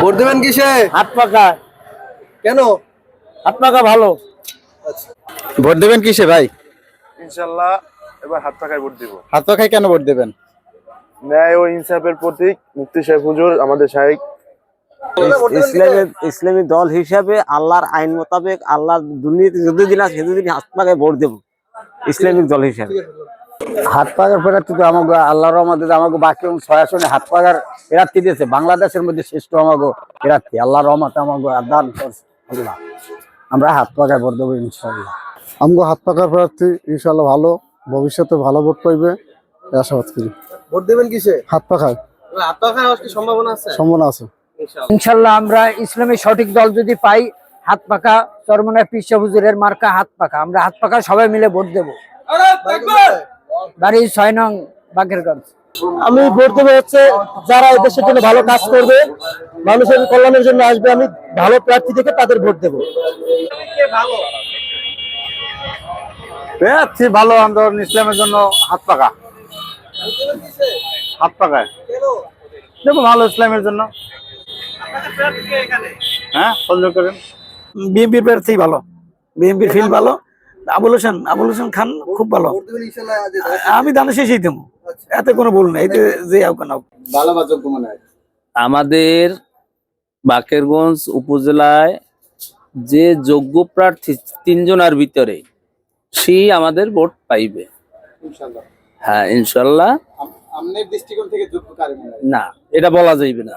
Vote দেবেন কিসে? হাত পাকা। কেন? হাত পাকা ভালো। ভোট দেবেন কিসে ভাই? ইনশাআল্লাহ এবার হাত পাকায় ভোট দিব। হাত পাখায় কেন ভোট দেবেন? ন্যায় ও ইনসাফের প্রতীক মুফতি সাহেব হুজুর আমাদের শাইখ। ইসলামী দল হিসাবে আল্লাহর আইন মোতাবেক আল্লাহ দুর্নীতি যতদিন আছে সেতদিন হাত পাকায় ভোট দেব ইসলামিক দল হিসাবে। হাত পাকার প্রার্থী তো আমাকে আল্লাহর রহমতে আমাকে বাকি 6 আসনে হাত পাকার প্রার্থী দিয়েছে। বাংলাদেশের মধ্যে শ্রেষ্ঠ আমাকে প্রার্থী আল্লাহর রহমতে আমাকে দান করছে আল্লাহ। আমরা হাত পাকায় ভোট দেবো ইনশাআল্লাহ। আমগো হাত পাকার প্রার্থী ইনশাআল্লাহ ভালো, ভবিষ্যতে ভালো ভোট পাইবে আশাবাদ করি। ভোট দেবেন কিসে? হাত পাখায়। হাত পাখার কি সম্ভাবনা আছে? সম্ভাবনা আছে ইনশাল্লাহ। আমরা ইসলামী সঠিক দল যদি পাই, হাত পাকা চরমনায় পীর সাহেব হুজুরের মার্কা হাত পাকা। আমরা হাত পাকা সবাই মিলে ভোট দেব। বাড়ি 6 নং বাকেরগঞ্জ। আমি ভোট দেবো হচ্ছে যারা দেশের জন্য ভালো কাজ করবে, মানুষের কল্যাণের জন্য আসবে, আমি ভালো প্রার্থী থেকে তাদের ভোট দেবো। প্রার্থী ভালো আন্দোলন ইসলামের জন্য হাত পাকা। হাত পাকায় দেখো ভালো ইসলামের জন্য। হ্যাঁ সহযোগ করেন। বিএনপির প্রার্থী ভালো, বিএনপির ফিল ভালো। আবুল হোসেন খান খুব ভালো। আমি দানের শেষেই দেবো, এতে কোনো ভুল নেই। যে ভালো বা যোগ্য মনে হয়। আমাদের বাকেরগঞ্জ উপজেলায় যে যোগ্য প্রার্থী 3 জনের ভিতরে সেই আমাদের ভোট পাইবে ইনশাআল্লাহ। হ্যাঁ ইনশাল্লাহ। আপনার দৃষ্টিকোণ থেকে যোগ্য কারে মনে হয়? না এটা বলা যাইবে না,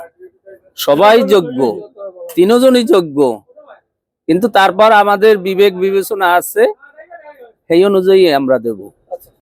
সবাই যোগ্য, 3 জনই যোগ্য, কিন্তু তারপর আমাদের বিবেক বিবেচনা আছে, সেই অনুযায়ী আমরা দেব।